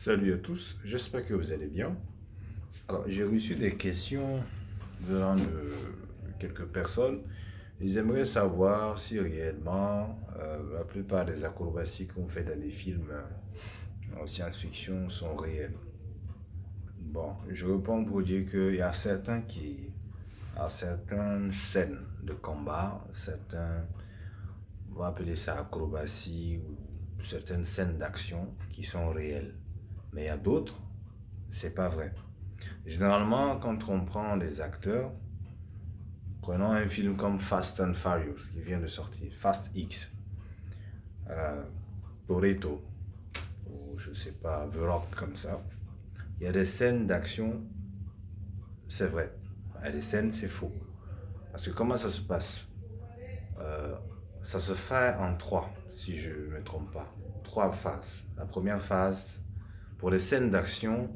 Salut à tous, j'espère que vous allez bien. Alors, j'ai reçu des questions venant de quelques personnes. Ils aimeraient savoir si réellement la plupart des acrobaties qu'on fait dans les films en science-fiction sont réelles. Bon, je réponds pour dire qu'il y a certaines scènes de combat, on va appeler ça acrobatie ou certaines scènes d'action qui sont réelles. Mais il y a d'autres, c'est pas vrai. Généralement, quand on prend des acteurs, prenons un film comme Fast and Furious qui vient de sortir, Fast X, euh, Toretto, ou je sais pas, The Rock comme ça. Il y a des scènes d'action, c'est vrai. Il y a des scènes, c'est faux. Parce que comment ça se passe? Euh, Ça se fait en trois, si je ne me trompe pas. Trois phases. La première phase, pour les scènes d'action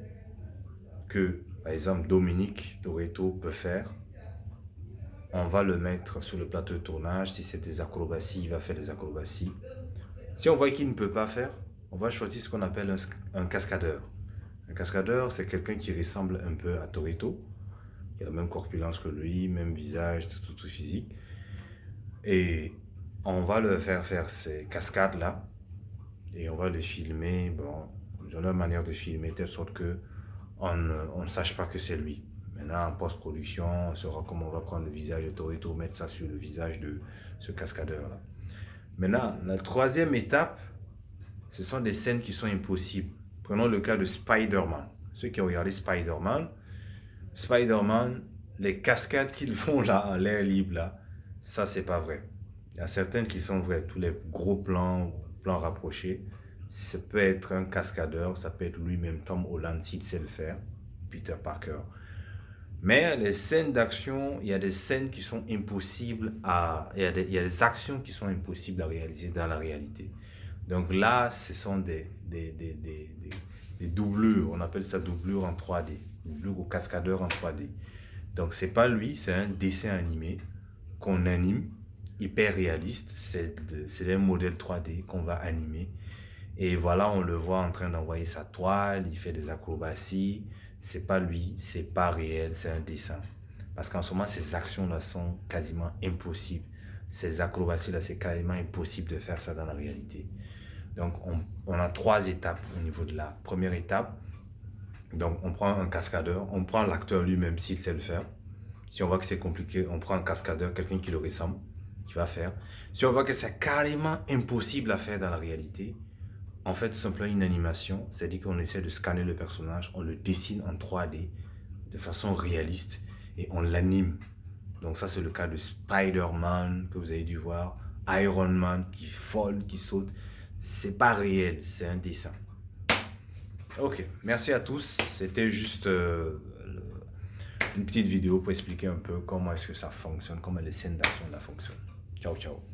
que, par exemple, Dominique Toretto peut faire, on va le mettre sur le plateau de tournage. Si c'est des acrobaties, il va faire des acrobaties. Si on voit qu'il ne peut pas faire, on va choisir ce qu'on appelle un cascadeur. Un cascadeur, c'est quelqu'un qui ressemble un peu à Toretto, qui a la même corpulence que lui, même visage, tout physique. Et on va le faire ces cascades-là, et on va le filmer, bon, dans leur manière de filmer, de telle sorte que on ne sache pas que c'est lui. Maintenant, en post-production, on saura comment on va prendre le visage de Toretto, mettre ça sur le visage de ce cascadeur-là. Maintenant, la troisième étape, ce sont des scènes qui sont impossibles. Prenons le cas de Spider-Man. Ceux qui ont regardé Spider-Man, les cascades qu'ils font là, en l'air libre, là, ça, c'est pas vrai. Il y a certaines qui sont vraies. Tous les gros plans rapprochés, ça peut être un cascadeur, ça peut être lui-même, Tom Holland, s'il sait le faire, Peter Parker. Mais les scènes d'action, il y a des scènes qui sont impossibles il y a des actions qui sont impossibles à réaliser dans la réalité. Donc là, ce sont des doublures, on appelle ça doublure en 3D, doublure ou cascadeur en 3D. Donc c'est pas lui, c'est un dessin animé qu'on anime, hyper réaliste, c'est un modèle 3D qu'on va animer. Et voilà, on le voit en train d'envoyer sa toile, il fait des acrobaties. C'est pas lui, c'est pas réel, c'est un dessin. Parce qu'en ce moment, ces actions-là sont quasiment impossibles. Ces acrobaties-là, c'est carrément impossible de faire ça dans la réalité. Donc, on a trois étapes au niveau de la première étape. Donc, on prend un cascadeur, on prend l'acteur lui-même s'il sait le faire. Si on voit que c'est compliqué, on prend un cascadeur, quelqu'un qui le ressemble, qui va faire. Si on voit que c'est carrément impossible à faire dans la réalité, en fait, tout simplement une animation, c'est-à-dire qu'on essaie de scanner le personnage, on le dessine en 3D de façon réaliste et on l'anime. Donc ça, c'est le cas de Spider-Man que vous avez dû voir, Iron Man qui vole, qui saute. C'est pas réel, c'est un dessin. Ok, merci à tous. C'était juste une petite vidéo pour expliquer un peu comment est-ce que ça fonctionne, comment les scènes d'action là fonctionnent. Ciao, ciao.